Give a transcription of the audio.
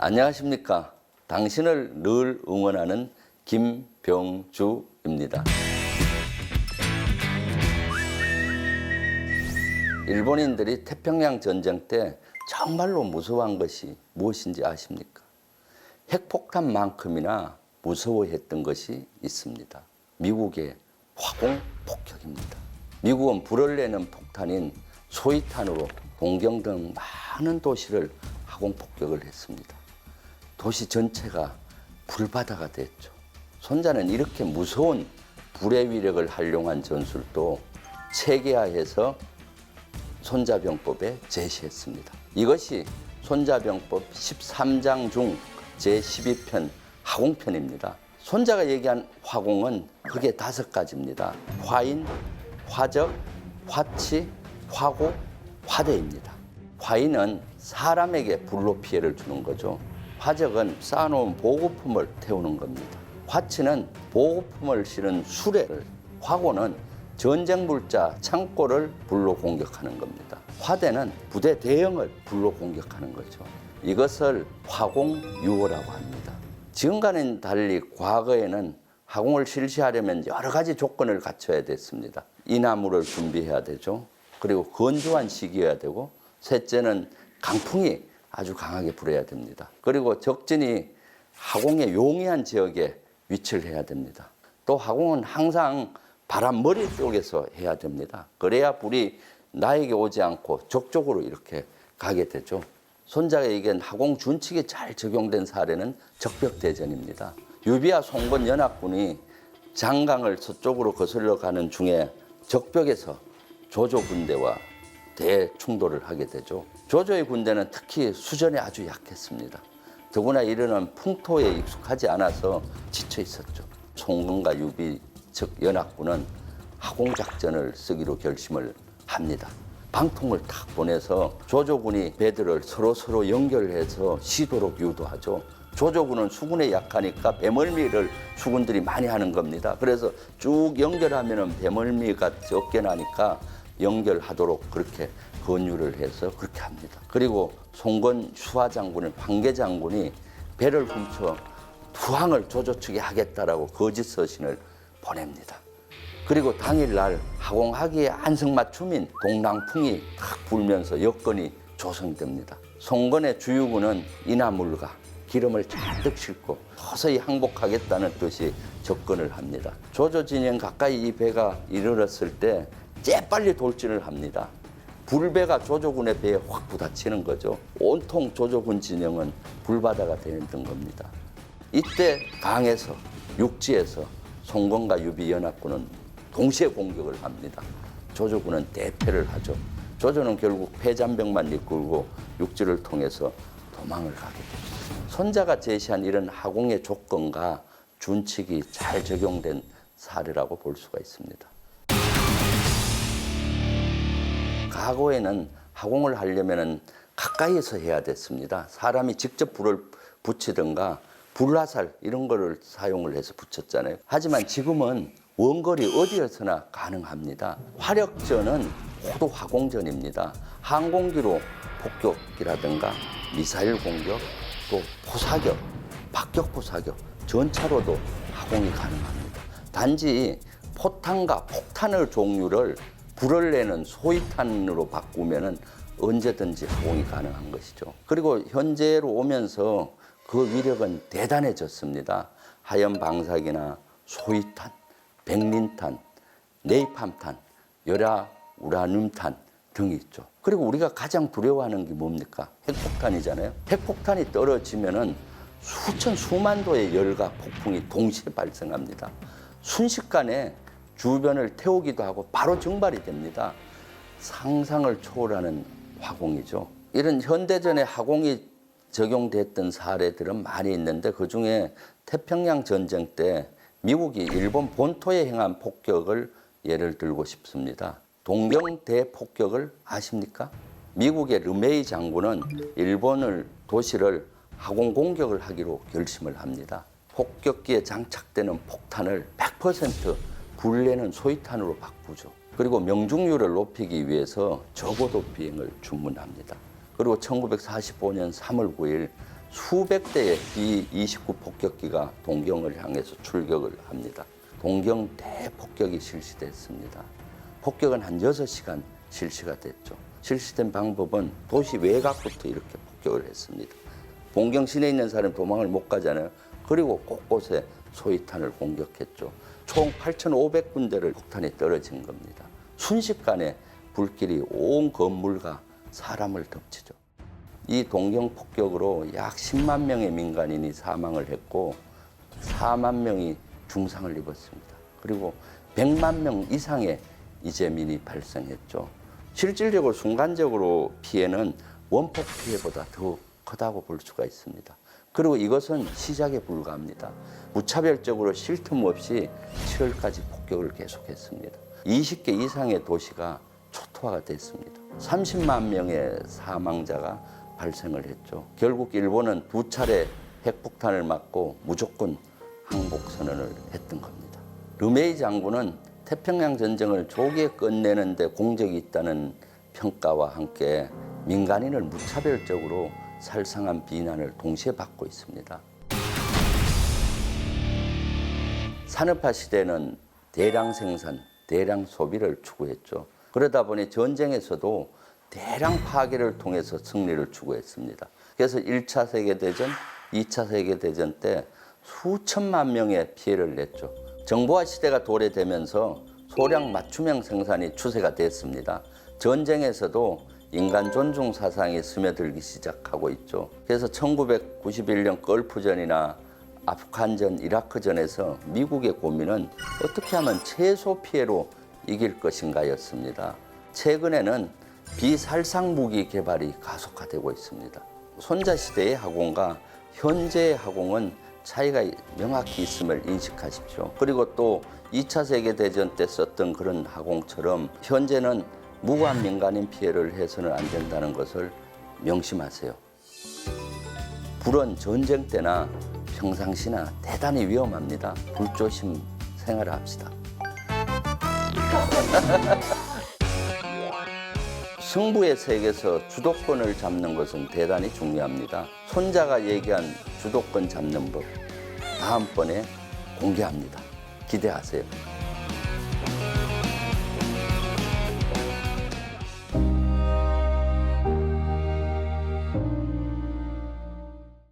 안녕하십니까. 당신을 늘 응원하는 김병주입니다. 일본인들이 태평양 전쟁 때 정말로 무서워한 것이 무엇인지 아십니까? 핵폭탄만큼이나 무서워했던 것이 있습니다. 미국의 화공 폭격입니다. 미국은 불을 내는 폭탄인 소위탄으로 동경 등 많은 도시를 화공 폭격을 했습니다. 도시 전체가 불바다가 됐죠. 손자는 이렇게 무서운 불의 위력을 활용한 전술도 체계화해서 손자병법에 제시했습니다. 이것이 손자병법 13장 중 제12편 화공편입니다. 손자가 얘기한 화공은 크게 5가지입니다. 화인, 화적, 화치, 화고, 화대입니다. 화인은 사람에게 불로 피해를 주는 거죠. 화적은 쌓아놓은 보급품을 태우는 겁니다. 화치는 보급품을 실은 수레를, 화고는 전쟁 물자 창고를 불로 공격하는 겁니다. 화대는 부대 대형을 불로 공격하는 거죠. 이것을 화공유호라고 합니다. 지금과는 달리 과거에는 화공을 실시하려면 여러 가지 조건을 갖춰야 됐습니다. 인화물을 준비해야 되죠. 그리고 건조한 시기여야 되고, 셋째는 강풍이 아주 강하게 불어야 됩니다. 그리고 적진이 화공의 용이한 지역에 위치를 해야 됩니다. 또 화공은 항상 바람 머리 쪽에서 해야 됩니다. 그래야 불이 나에게 오지 않고 적 쪽으로 이렇게 가게 되죠. 손자가 얘기한 화공 준칙이 잘 적용된 사례는 적벽대전입니다. 유비와 송건 연합군이 장강을 서쪽으로 거슬러 가는 중에 적벽에서 조조 군대와 대충돌을 하게 되죠. 조조의 군대는 특히 수전에 아주 약했습니다. 더구나 이르는 풍토에 익숙하지 않아서 지쳐 있었죠. 송건과 유비 즉 연합군은 화공작전을 쓰기로 결심을 합니다. 방통을 탁 보내서 조조군이 배들을 서로 연결해서 쉬도록 유도하죠. 조조군은 수군에 약하니까 배멀미를 수군들이 많이 하는 겁니다. 그래서 쭉 연결하면 배멀미가 적게 나니까 연결하도록 그렇게 건유를 해서 그렇게 합니다. 그리고 송건 수하장군인 황계장군이 배를 훔쳐 투항을 조조 측에 하겠다라고 거짓 서신을 보냅니다. 그리고 당일날 화공하기에 안성맞춤인 동랑풍이 탁 불면서 여건이 조성됩니다. 송건의 주유군은 인화물과 기름을 잔뜩 싣고 서서히 항복하겠다는 뜻이 접근을 합니다. 조조 진영 가까이 이 배가 이르렀을 때 재빨리 돌진을 합니다. 불배가 조조군의 배에 확 부딪히는 거죠. 온통 조조군 진영은 불바다가 되는 겁니다. 이때 강에서 육지에서 송건과 유비 연합군은 동시에 공격을 합니다. 조조군은 대패를 하죠. 조조는 결국 패잔병만 이끌고 육지를 통해서 도망을 가게 됩니다. 손자가 제시한 이런 화공의 조건과 준칙이 잘 적용된 사례라고 볼 수가 있습니다. 과거에는 화공을 하려면 가까이에서 해야 됐습니다. 사람이 직접 불을 붙이든가 불화살 이런 거를 사용을 해서 붙였잖아요. 하지만 지금은 원거리 어디에서나 가능합니다. 화력전은 호도 화공전입니다. 항공기로 폭격이라든가 미사일 공격, 또 포사격, 박격포 사격, 전차로도 화공이 가능합니다. 단지 포탄과 폭탄의 종류를 불을 내는 소위탄으로 바꾸면 언제든지 화공이 가능한 것이죠. 그리고 현재로 오면서 그 위력은 대단해졌습니다. 하연 방사기나 소위탄, 백린탄, 네이팜탄, 열화 우라늄탄 등이 있죠. 그리고 우리가 가장 두려워하는 게 뭡니까? 핵폭탄이잖아요. 핵폭탄이 떨어지면은 수만 도의 열과 폭풍이 동시에 발생합니다. 순식간에 주변을 태우기도 하고 바로 증발이 됩니다. 상상을 초월하는 화공이죠. 이런 현대전에 화공이 적용됐던 사례들은 많이 있는데 그중에 태평양 전쟁 때 미국이 일본 본토에 행한 폭격을 예를 들고 싶습니다. 동경 대폭격을 아십니까? 미국의 르메이 장군은 일본을 도시를 화공 공격을 하기로 결심을 합니다. 폭격기에 장착되는 폭탄을 100% 불내는 소위탄으로 바꾸죠. 그리고 명중률을 높이기 위해서 저고도 비행을 주문합니다. 그리고 1945년 3월 9일 수백 대의 B-29 폭격기가 동경을 향해서 출격을 합니다. 동경 대폭격이 실시됐습니다. 폭격은 한 6시간 실시가 됐죠. 실시된 방법은 도시 외곽부터 이렇게 폭격을 했습니다. 동경 시내에 있는 사람이 도망을 못 가잖아요. 그리고 곳곳에 소위탄을 공격했죠. 총 8,500군데를 폭탄이 떨어진 겁니다. 순식간에 불길이 온 건물과 사람을 덮치죠. 이 동경 폭격으로 약 10만 명의 민간인이 사망을 했고 4만 명이 중상을 입었습니다. 그리고 100만 명 이상의 이재민이 발생했죠. 실질적으로 순간적으로 피해는 원폭 피해보다 더 크다고 볼 수가 있습니다. 그리고 이것은 시작에 불과합니다. 무차별적으로 쉴 틈 없이 7월까지 폭격을 계속했습니다. 20개 이상의 도시가 초토화가 됐습니다. 30만 명의 사망자가 발생을 했죠. 결국 일본은 2차례 핵폭탄을 맞고 무조건 항복 선언을 했던 겁니다. 르메이 장군은 태평양 전쟁을 조기에 끝내는 데 공적이 있다는 평가와 함께 민간인을 무차별적으로 살상한 비난을 동시에 받고 있습니다. 산업화 시대는 대량 생산, 대량 소비를 추구했죠. 그러다 보니 전쟁에서도 대량 파괴를 통해서 승리를 추구했습니다. 그래서 1차 세계대전, 2차 세계대전 때 수천만 명의 피해를 냈죠. 정보화 시대가 도래되면서 소량 맞춤형 생산이 추세가 됐습니다. 전쟁에서도 인간 존중 사상이 스며들기 시작하고 있죠. 그래서 1991년 걸프전이나 아프간전, 이라크전에서 미국의 고민은 어떻게 하면 최소 피해로 이길 것인가였습니다. 최근에는 비살상 무기 개발이 가속화되고 있습니다. 손자시대의 화공과 현재의 화공은 차이가 명확히 있음을 인식하십시오. 그리고 또 2차 세계대전 때 썼던 그런 화공처럼 현재는 무고한 민간인 피해를 해서는 안 된다는 것을 명심하세요. 불은 전쟁 때나 평상시나 대단히 위험합니다. 불조심 생활을 합시다. 승부의 세계에서 주도권을 잡는 것은 대단히 중요합니다. 손자가 얘기한 주도권 잡는 법 다음번에 공개합니다. 기대하세요.